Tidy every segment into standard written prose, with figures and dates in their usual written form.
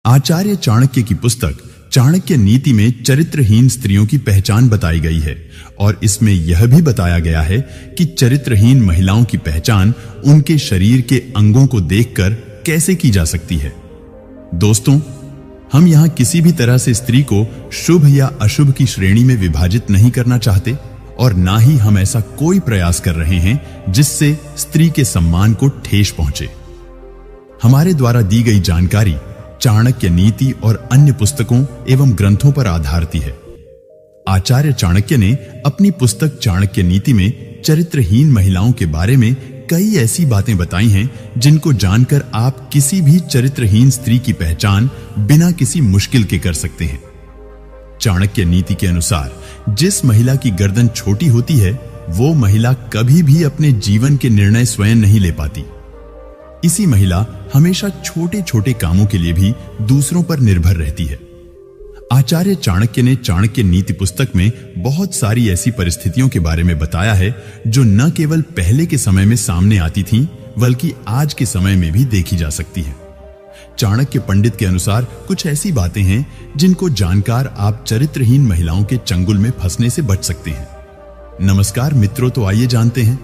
आचार्य चाणक्य की पुस्तक चाणक्य नीति में चरित्रहीन स्त्रियों की पहचान बताई गई है और इसमें यह भी बताया गया है कि चरित्रहीन महिलाओं की पहचान उनके शरीर के अंगों को देखकर कैसे की जा सकती है। दोस्तों, हम यहां किसी भी तरह से स्त्री को शुभ या अशुभ की श्रेणी में विभाजित नहीं करना चाहते और ना ही हम ऐसा कोई प्रयास कर रहे हैं जिससे स्त्री के सम्मान को ठेस पहुंचे। हमारे द्वारा दी गई जानकारी चाणक्य नीति और अन्य पुस्तकों एवं ग्रंथों पर आधारित है। आचार्य चाणक्य ने अपनी पुस्तक चाणक्य नीति में चरित्रहीन महिलाओं के बारे में कई ऐसी बातें बताई हैं जिनको जानकर आप किसी भी चरित्रहीन स्त्री की पहचान बिना किसी मुश्किल के कर सकते हैं। चाणक्य नीति के अनुसार जिस महिला की गर्दन छोटी होती है वो महिला कभी भी अपने जीवन के निर्णय स्वयं नहीं ले पाती। इसी महिला हमेशा छोटे छोटे कामों के लिए भी दूसरों पर निर्भर रहती है। आचार्य चाणक्य ने चाणक्य नीति पुस्तक में बहुत सारी ऐसी परिस्थितियों के बारे में बताया है जो न केवल पहले के समय में सामने आती थीं, बल्कि आज के समय में भी देखी जा सकती हैं। चाणक्य पंडित के अनुसार कुछ ऐसी बातें हैं जिनको जानकर आप चरित्रहीन महिलाओं के चंगुल में फंसने से बच सकते हैं। नमस्कार मित्रों, तो आइए जानते हैं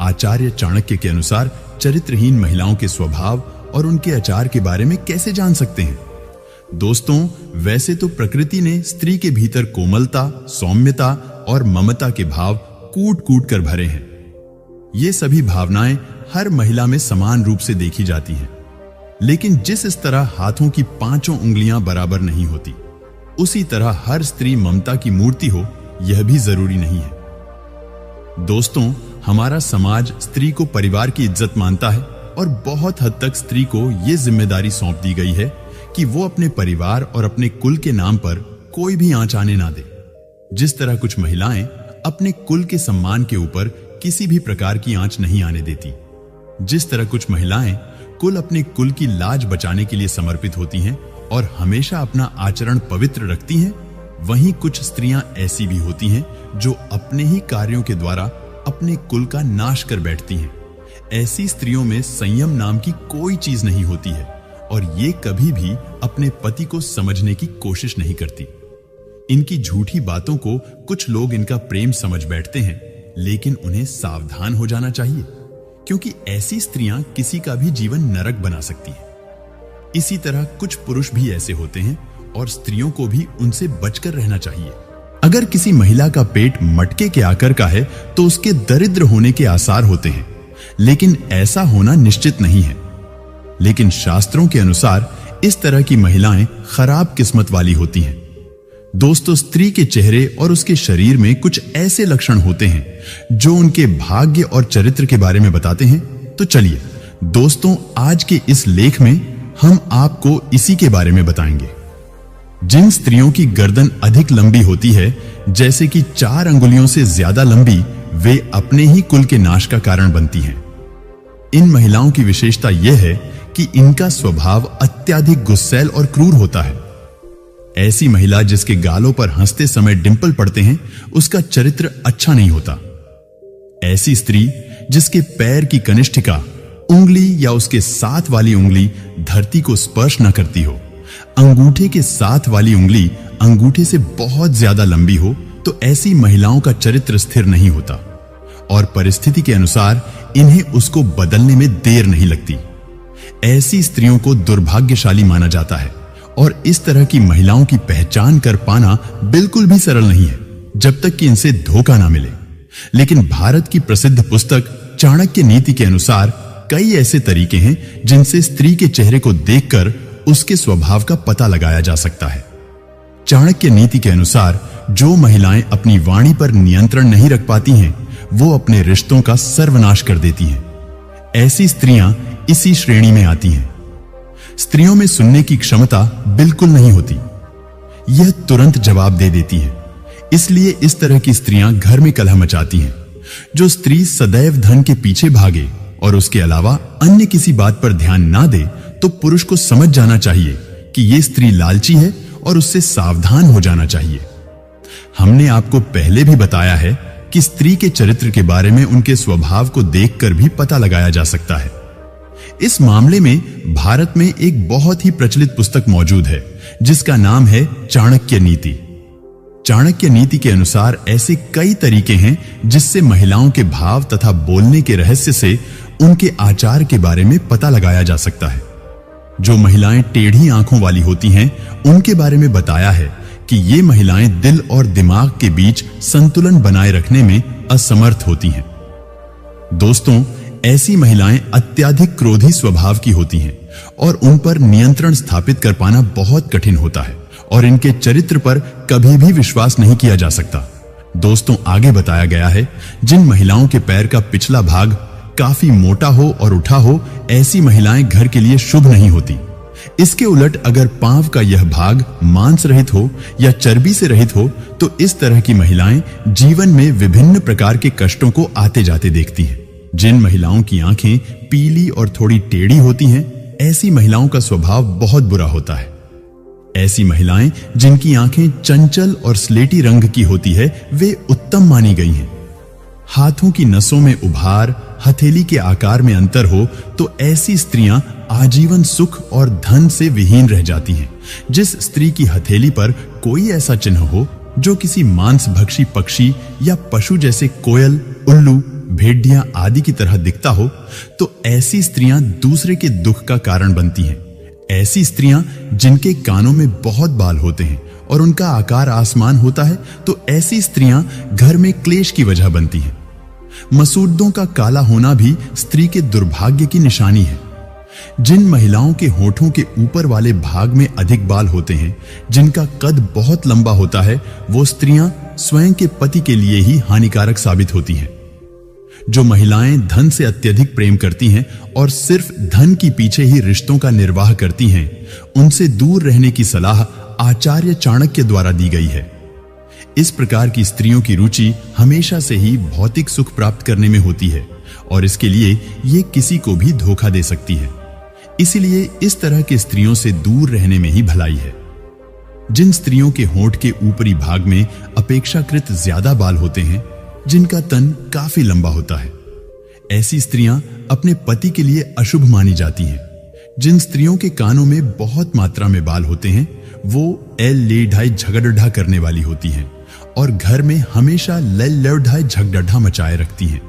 आचार्य चाणक्य के अनुसार चरित्रहीन महिलाओं के स्वभाव और उनके आचार के बारे में कैसे जान सकते हैं। दोस्तों, वैसे तो प्रकृति ने स्त्री के भीतर कोमलता, सौम्यता और ममता के भाव कूट कूट कर भरे हैं। ये सभी भावनाएं हर महिला में समान रूप से देखी जाती हैं, लेकिन जिस तरह हाथों की पांचों उंगलियां बराबर नहीं होती, उसी तरह हर स्त्री ममता की मूर्ति हो यह भी जरूरी नहीं है। दोस्तों, हमारा समाज स्त्री को परिवार की इज्जत मानता है और बहुत हद तक स्त्री को यह जिम्मेदारी सौंप दी गई है कि वो अपने परिवार और अपने कुल के नाम पर कोई भी आंच आने ना दे। जिस तरह कुछ महिलाएं अपने कुल के सम्मान के ऊपर किसी भी प्रकार की आंच नहीं आने देती, जिस तरह कुछ महिलाएं अपने कुल की लाज बचाने के लिए समर्पित होती हैं और हमेशा अपना आचरण पवित्र रखती हैं, वहीं कुछ स्त्रियां ऐसी भी होती हैं जो अपने ही कार्यों के द्वारा अपने कुल का नाश कर बैठती हैं। ऐसी स्त्रियों में संयम नाम की कोई चीज नहीं होती है और ये कभी भी अपने पति को समझने की कोशिश नहीं करती। इनकी झूठी बातों को कुछ लोग इनका प्रेम समझ बैठते हैं, लेकिन उन्हें सावधान हो जाना चाहिए, क्योंकि ऐसी स्त्रियां किसी का भी जीवन नरक बना सकती हैं। इसी तरह कुछ पुरुष भी ऐसे होते हैं और स्त्रियों को भी उनसे बचकर रहना चाहिए। अगर किसी महिला का पेट मटके के आकार का है तो उसके दरिद्र होने के आसार होते हैं, लेकिन ऐसा होना निश्चित नहीं है। लेकिन शास्त्रों के अनुसार इस तरह की महिलाएं खराब किस्मत वाली होती हैं। दोस्तों, स्त्री के चेहरे और उसके शरीर में कुछ ऐसे लक्षण होते हैं जो उनके भाग्य और चरित्र के बारे में बताते हैं। तो चलिए दोस्तों, आज के इस लेख में हम आपको इसी के बारे में बताएंगे। जिन स्त्रियों की गर्दन अधिक लंबी होती है, जैसे कि 4 अंगुलियों से ज्यादा लंबी, वे अपने ही कुल के नाश का कारण बनती हैं। इन महिलाओं की विशेषता यह है कि इनका स्वभाव अत्यधिक गुस्सैल और क्रूर होता है। ऐसी महिला जिसके गालों पर हंसते समय डिंपल पड़ते हैं, उसका चरित्र अच्छा नहीं होता। ऐसी स्त्री जिसके पैर की कनिष्ठिका उंगली या उसके साथ वाली उंगली धरती को स्पर्श न करती हो, अंगूठे के साथ वाली उंगली अंगूठे से बहुत ज्यादा लंबी हो, तो ऐसी महिलाओं का चरित्र स्थिर नहीं होता और परिस्थिति के अनुसार इन्हें उसको बदलने में देर नहीं लगती। ऐसी स्त्रियों को दुर्भाग्यशाली माना जाता है और इस तरह की महिलाओं की पहचान कर पाना बिल्कुल भी सरल नहीं है, जब तक कि इनसे धोखा ना मिले। लेकिन भारत की प्रसिद्ध पुस्तक चाणक्य नीति के अनुसार कई ऐसे तरीके हैं जिनसे स्त्री के चेहरे को देखकर उसके स्वभाव का पता लगाया जा सकता है। चाणक्य नीति के अनुसार जो महिलाएं अपनी वाणी पर नियंत्रण नहीं रख पाती हैं, वो अपने रिश्तों का सर्वनाश कर देती हैं। ऐसी स्त्रियां इसी श्रेणी में आती हैं। स्त्रियों में सुनने की क्षमता बिल्कुल नहीं होती, यह तुरंत जवाब दे देती है। इसलिए इस तरह की स्त्रियां घर में कलह मचाती हैं। जो स्त्री सदैव धन के पीछे भागे और उसके अलावा अन्य किसी बात पर ध्यान ना दे, तो पुरुष को समझ जाना चाहिए कि यह स्त्री लालची है और उससे सावधान हो जाना चाहिए। हमने आपको पहले भी बताया है कि स्त्री के चरित्र के बारे में उनके स्वभाव को देखकर भी पता लगाया जा सकता है। इस मामले में भारत में एक बहुत ही प्रचलित पुस्तक मौजूद है जिसका नाम है चाणक्य नीति। चाणक्य नीति के अनुसार ऐसे कई तरीके हैं जिससे महिलाओं के भाव तथा बोलने के रहस्य से उनके आचार के बारे में पता लगाया जा सकता है। जो महिलाएं टेढ़ी आंखों वाली होती हैं, उनके बारे में बताया है कि ये महिलाएं दिल और दिमाग के बीच संतुलन बनाए रखने में असमर्थ होती हैं। दोस्तों, ऐसी महिलाएं अत्यधिक क्रोधी स्वभाव की होती हैं और उन पर नियंत्रण स्थापित कर पाना बहुत कठिन होता है और इनके चरित्र पर कभी भी विश्वास नहीं किया जा सकता। दोस्तों, आगे बताया गया है जिन महिलाओं के पैर का पिछला भाग काफी मोटा हो और उठा हो, ऐसी महिलाएं घर के लिए शुभ नहीं होती। इसके उलट अगर पांव का यह भाग मांस रहित हो या चर्बी से रहित हो तो इस तरह की महिलाएं जीवन में विभिन्न प्रकार के कष्टों को आते जाते देखती हैं। जिन महिलाओं की आंखें पीली और थोड़ी टेढ़ी होती हैं, ऐसी महिलाओं का स्वभाव बहुत बुरा होता है। ऐसी महिलाएं जिनकी आंखें चंचल और स्लेटी रंग की होती है, वे उत्तम मानी गई हैं। हाथों की नसों में उभार, हथेली के आकार में अंतर हो तो ऐसी स्त्रियां आजीवन सुख और धन से विहीन रह जाती हैं। जिस स्त्री की हथेली पर कोई ऐसा चिन्ह हो जो किसी मांसभक्षी पक्षी या पशु जैसे कोयल, उल्लू, भेड़िया आदि की तरह दिखता हो तो ऐसी स्त्रियां दूसरे के दुख का कारण बनती हैं। ऐसी स्त्रियां जिनके कानों में बहुत बाल होते हैं और उनका आकार आसमान होता है तो ऐसी स्त्रियां घर में क्लेश की वजह बनती हैं। मसूड़ों का काला होना भी स्त्री के दुर्भाग्य की निशानी है। जिन महिलाओं के होठों के ऊपर वाले भाग में अधिक बाल होते हैं, जिनका कद बहुत लंबा होता है, वो स्त्रियां स्वयं के पति के लिए ही हानिकारक साबित होती हैं। जो महिलाएं धन से अत्यधिक प्रेम करती हैं और सिर्फ धन की पीछे ही रिश्तों का निर्वाह करती हैं, उनसे दूर रहने की सलाह आचार्य चाणक्य द्वारा दी गई है। इस प्रकार की स्त्रियों की रुचि हमेशा से ही भौतिक सुख प्राप्त करने में होती है और इसके लिए ये किसी को भी धोखा दे सकती है। इसीलिए इस तरह के स्त्रियों से दूर रहने में ही भलाई है। जिन स्त्रियों के होंठ के ऊपरी भाग में अपेक्षाकृत ज्यादा बाल होते हैं, जिनका तन काफी लंबा होता है, ऐसी स्त्रियां अपने पति के लिए अशुभ मानी जाती हैं। जिन स्त्रियों के कानों में बहुत मात्रा में बाल होते हैं, वो एल झगड़ढ़ा करने वाली होती हैं और घर में हमेशा लड़ झगड़ढ़ा मचाए रखती हैं।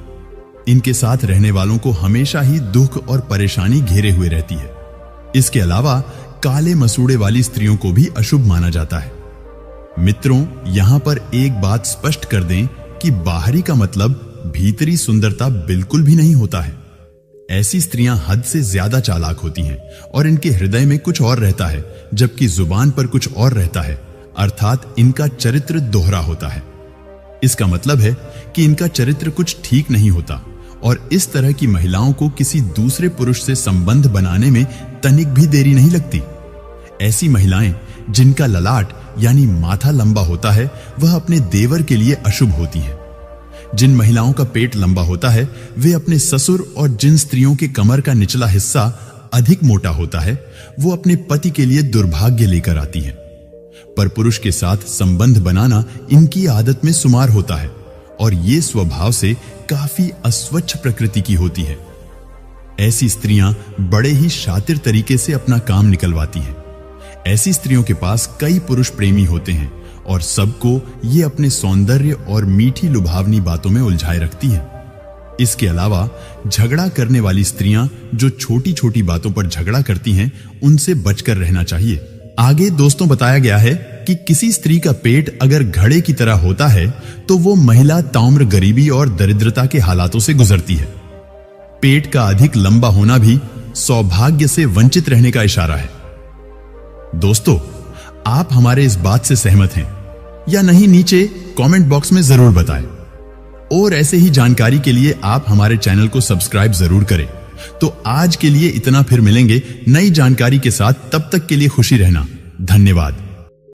इनके साथ रहने वालों को हमेशा ही दुख और परेशानी घेरे हुए रहती है। इसके अलावा काले मसूड़े वाली स्त्रियों को भी अशुभ माना जाता है। मित्रों, यहां पर एक बात स्पष्ट कर दें कि बाहरी का मतलब भीतरी सुंदरता बिल्कुल भी नहीं होता है। ऐसी स्त्रियां हद से ज्यादा चालाक होती हैं और इनके हृदय में कुछ और रहता है जबकि जुबान पर कुछ और रहता है, अर्थात इनका चरित्र दोहरा होता है। इसका मतलब है कि इनका चरित्र कुछ ठीक नहीं होता और इस तरह की महिलाओं को किसी दूसरे पुरुष से संबंध बनाने में तनिक भी देरी नहीं लगती। ऐसी महिलाएं जिनका ललाट यानी माथा लंबा होता है, वह अपने देवर के लिए अशुभ होती हैं। जिन महिलाओं का पेट लंबा होता है, वे अपने ससुर, और जिन स्त्रियों के कमर का निचला हिस्सा अधिक मोटा होता है, वो अपने पति के लिए दुर्भाग्य लेकर आती हैं। पर पुरुष के साथ संबंध बनाना इनकी आदत में शुमार होता है और ये स्वभाव से काफी अस्वच्छ प्रकृति की होती है। ऐसी स्त्रियां बड़े ही शातिर तरीके से अपना काम निकलवाती हैं। ऐसी स्त्रियों के पास कई पुरुष प्रेमी होते हैं और सबको ये अपने सौंदर्य और मीठी लुभावनी बातों में उलझाए रखती हैं। इसके अलावा झगड़ा करने वाली स्त्रियां जो छोटी छोटी बातों पर झगड़ा करती हैं, उनसे बचकर रहना चाहिए। आगे दोस्तों बताया गया है कि किसी स्त्री का पेट अगर घड़े की तरह होता है तो वो महिला ताम्र गरीबी और दरिद्रता के हालातों से गुजरती है। पेट का अधिक लंबा होना भी सौभाग्य से वंचित रहने का इशारा है। दोस्तों, आप हमारे इस बात से सहमत हैं या नहीं, नीचे कमेंट बॉक्स में जरूर बताएं। और ऐसे ही जानकारी के लिए आप हमारे चैनल को सब्सक्राइब जरूर करें। तो आज के लिए इतना, फिर मिलेंगे नई जानकारी के साथ। तब तक के लिए खुशी रहना। धन्यवाद।